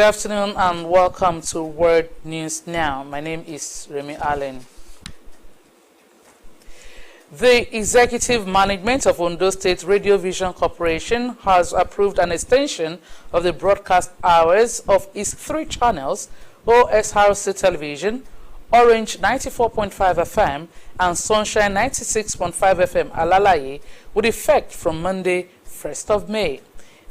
Good afternoon and welcome to World News Now. My name is Remy Allen. The Executive Management of Ondo State Radio Vision Corporation has approved an extension of the broadcast hours of its 3 channels, Osrc Television, Orange 94.5 FM and Sunshine 96.5 FM Alalaye, with effect from Monday, 1st of May.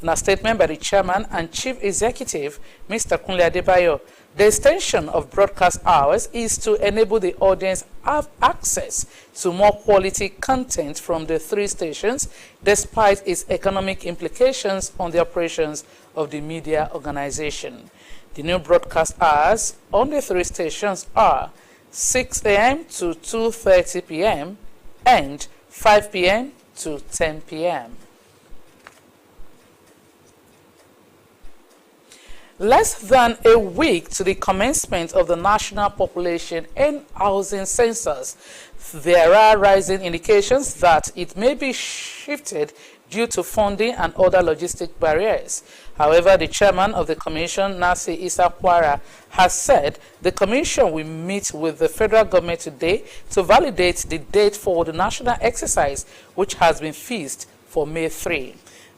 In a statement by the Chairman and Chief Executive, Mr. Kunle Adebayo, the extension of broadcast hours is to enable the audience have access to more quality content from the 3 stations, despite its economic implications on the operations of the media organization. The new broadcast hours on the 3 stations are 6 a.m. to 2:30 p.m. and 5 p.m. to 10 p.m. Less than a week to the commencement of the National Population and Housing Census, there are rising indications that it may be shifted due to funding and other logistic barriers. However, the chairman of the commission, Nasi Issa Kwara, has said the commission will meet with the federal government today to validate the date for the national exercise, which has been fixed for May 3.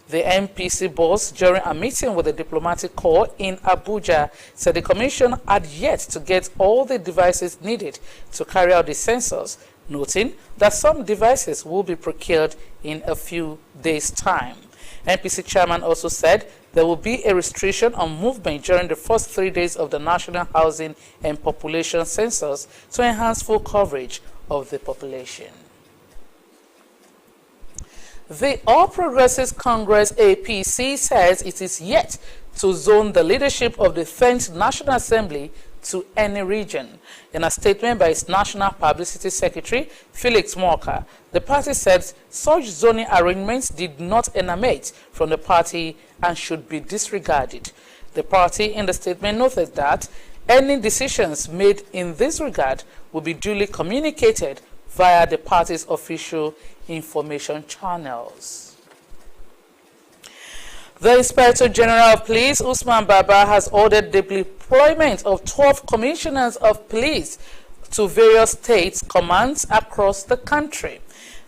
The MPC boss, during a meeting with the diplomatic corps in Abuja, said the commission had yet to get all the devices needed to carry out the census, noting that some devices will be procured in a few days' time. MPC chairman also said there will be a restriction on movement during the first 3 days of the National Housing and Population Census to enhance full coverage of the population. The All Progressives Congress APC says it is yet to zone the leadership of the 10th National Assembly to any region. In a statement by its National Publicity Secretary, Felix Morka, the party said such zoning arrangements did not emanate from the party and should be disregarded. The party in the statement noted that any decisions made in this regard will be duly communicated via the party's official information channels. The Inspector General of Police, Usman Baba, has ordered the deployment of 12 commissioners of police to various state commands across the country.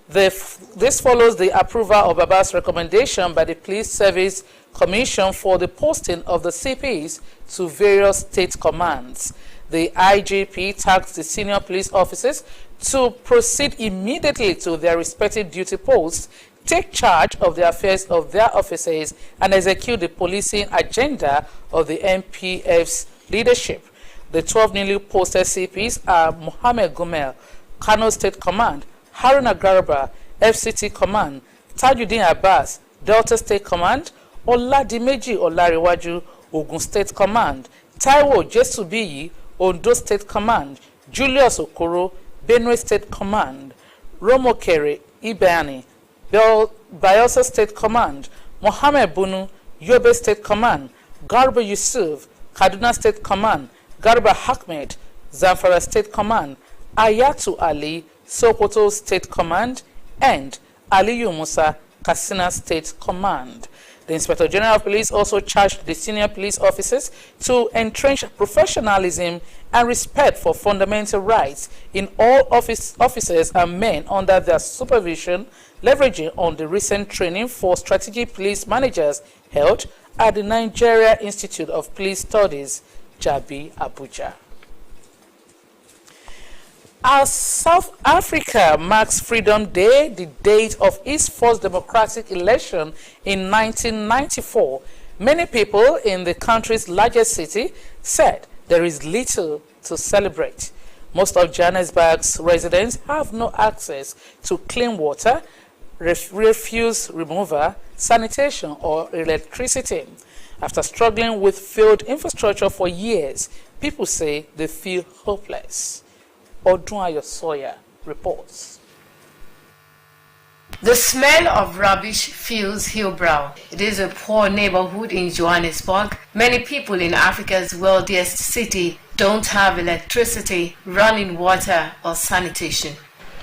This follows the approval of Baba's recommendation by the Police Service Commission for the posting of the CPs to various state commands. The IGP tasked the senior police officers to proceed immediately to their respective duty posts, take charge of the affairs of their officers, and execute the policing agenda of the MPF's leadership. The 12 newly posted CPs are Mohammed Gumel, Kano State Command, Haruna Garba, FCT Command, Tajuddin Abbas, Delta State Command, Oladimeji Olariwaju, Ogun State Command, Taiwo Jesubiyi, Ondo State Command, Julius Okoro, Benue State Command, Romo Kere Ibani, Bayelsa State Command, Mohammed Bunu, Yobe State Command, Garba Yusuf, Kaduna State Command, Garba Ahmed, Zamfara State Command, Ayatu Ali, Sokoto State Command, and Aliyu Musa, Katsina State Command. The Inspector General of Police also charged the senior police officers to entrench professionalism and respect for fundamental rights in all officers and men under their supervision, leveraging on the recent training for strategic police managers held at the Nigeria Institute of Police Studies, Jabi, Abuja. As South Africa marks Freedom Day, the date of its first democratic election in 1994, many people in the country's largest city said there is little to celebrate. Most of Johannesburg's residents have no access to clean water, refuse removal, sanitation, or electricity. After struggling with failed infrastructure for years, people say they feel hopeless. Odunwayo Sawyer reports. The smell of rubbish fills Hillbrow. It is a poor neighborhood in Johannesburg. Many people in Africa's wealthiest city don't have electricity, running water, or sanitation.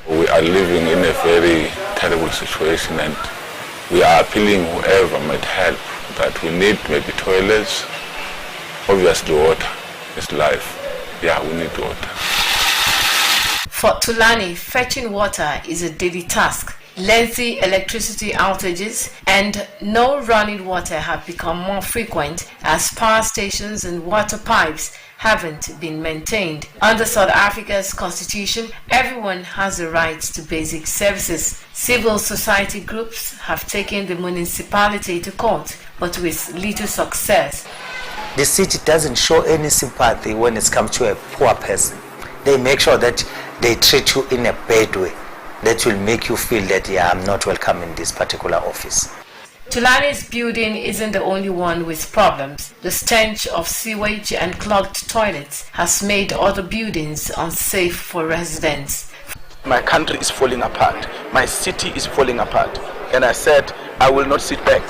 We are living in a very terrible situation, and we are appealing whoever might help that we need maybe toilets, Obviously, water is life. Yeah, we need water. For Tulani, fetching water is a daily task. Lengthy electricity outages and no running water have become more frequent as power stations and water pipes haven't been maintained. Under South Africa's constitution, everyone has the right to basic services. Civil society groups have taken the municipality to court, but with little success. The city doesn't show any sympathy when it comes to a poor person. They make sure that they treat you in a bad way. That will make you feel that, yeah, I'm not welcome in this particular office. Tulani's building isn't the only one with problems. The stench of sewage and clogged toilets has made other buildings unsafe for residents. My country is falling apart. My city is falling apart. And I said, I will not sit back.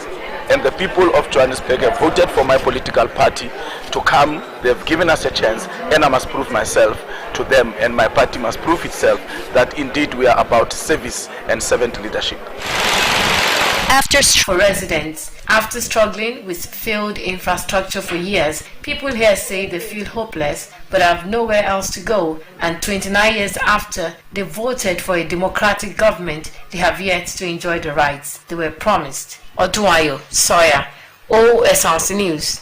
And the people of Johannesburg have voted for my political party to come. They've given us a chance, and I must prove myself to them, and my party must prove itself that indeed we are about service and servant leadership. For residents, after struggling with failed infrastructure for years, people here say they feel hopeless but have nowhere else to go, and 29 years after they voted for a democratic government, they have yet to enjoy the rights they were promised. Oduayo Sawyer, Osrc News.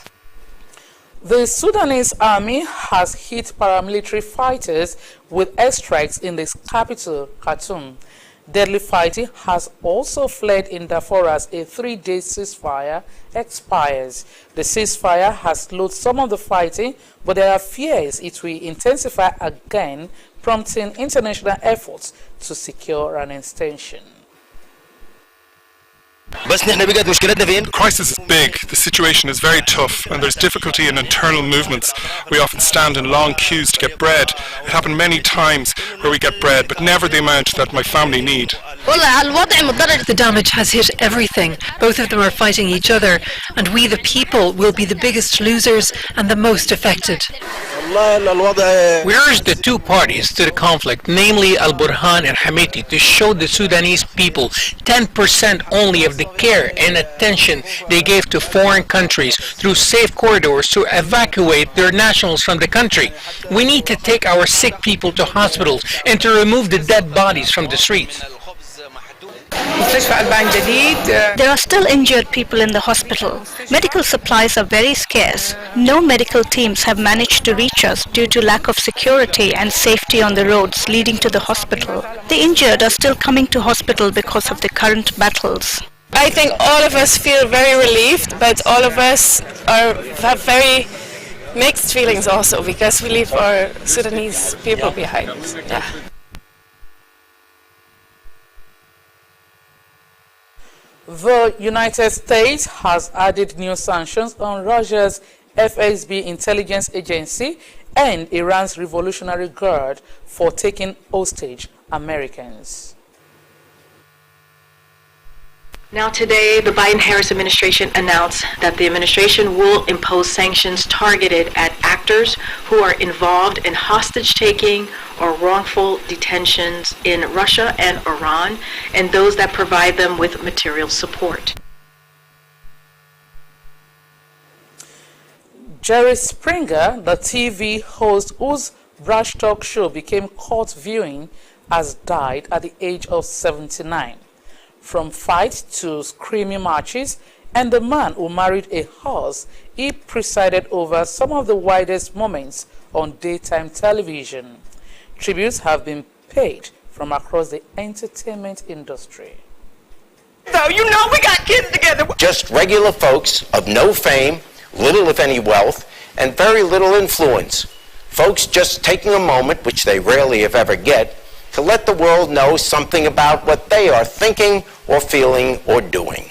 The Sudanese army has hit paramilitary fighters with airstrikes in the capital, Khartoum. Deadly fighting has also fled in Darfur as a 3-day ceasefire expires. The ceasefire has slowed some of the fighting, but there are fears it will intensify again, prompting international efforts to secure an extension. The crisis is big, the situation is very tough, and there's difficulty in internal movements. We often stand in long queues to get bread. It happened many times where we get bread, but never the amount that my family need. The damage has hit everything. Both of them are fighting each other, and we the people will be the biggest losers and the most affected. We urge the two parties to the conflict, namely Al-Burhan and Hamiti, to show the Sudanese people 10% only of the care and attention they gave to foreign countries through safe corridors to evacuate their nationals from the country. We need to take our sick people to hospitals and to remove the dead bodies from the streets. There are still injured people in the hospital. Medical supplies are very scarce. No medical teams have managed to reach us due to lack of security and safety on the roads leading to the hospital. The injured are still coming to hospital because of the current battles. I think all of us feel very relieved, but all of us have very mixed feelings also, because we leave our Sudanese people behind. Yeah. The United States has added new sanctions on Russia's FSB intelligence agency and Iran's Revolutionary Guard for taking hostage Americans. Now today, the Biden-Harris administration announced that the administration will impose sanctions targeted at actors who are involved in hostage-taking or wrongful detentions in Russia and Iran, and those that provide them with material support. Jerry Springer, the TV host whose Brash Talk show became caught viewing, has died at the age of 79. From fights to screaming matches, and the man who married a horse, he presided over some of the widest moments on daytime television. Tributes have been paid from across the entertainment industry. So you know we got kids together. Just regular folks of no fame, little if any wealth, and very little influence. Folks just taking a moment, which they rarely if ever get, to let the world know something about what they are thinking or feeling or doing.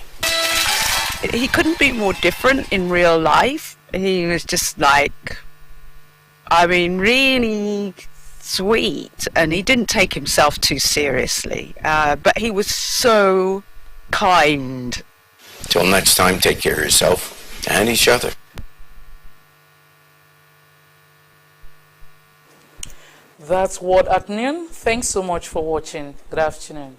He couldn't be more different in real life. He was just like, I mean, really sweet, and he didn't take himself too seriously, but he was so kind. Till next time, take care of yourself and each other. That's Word at Noon. Thanks so much for watching. Good afternoon.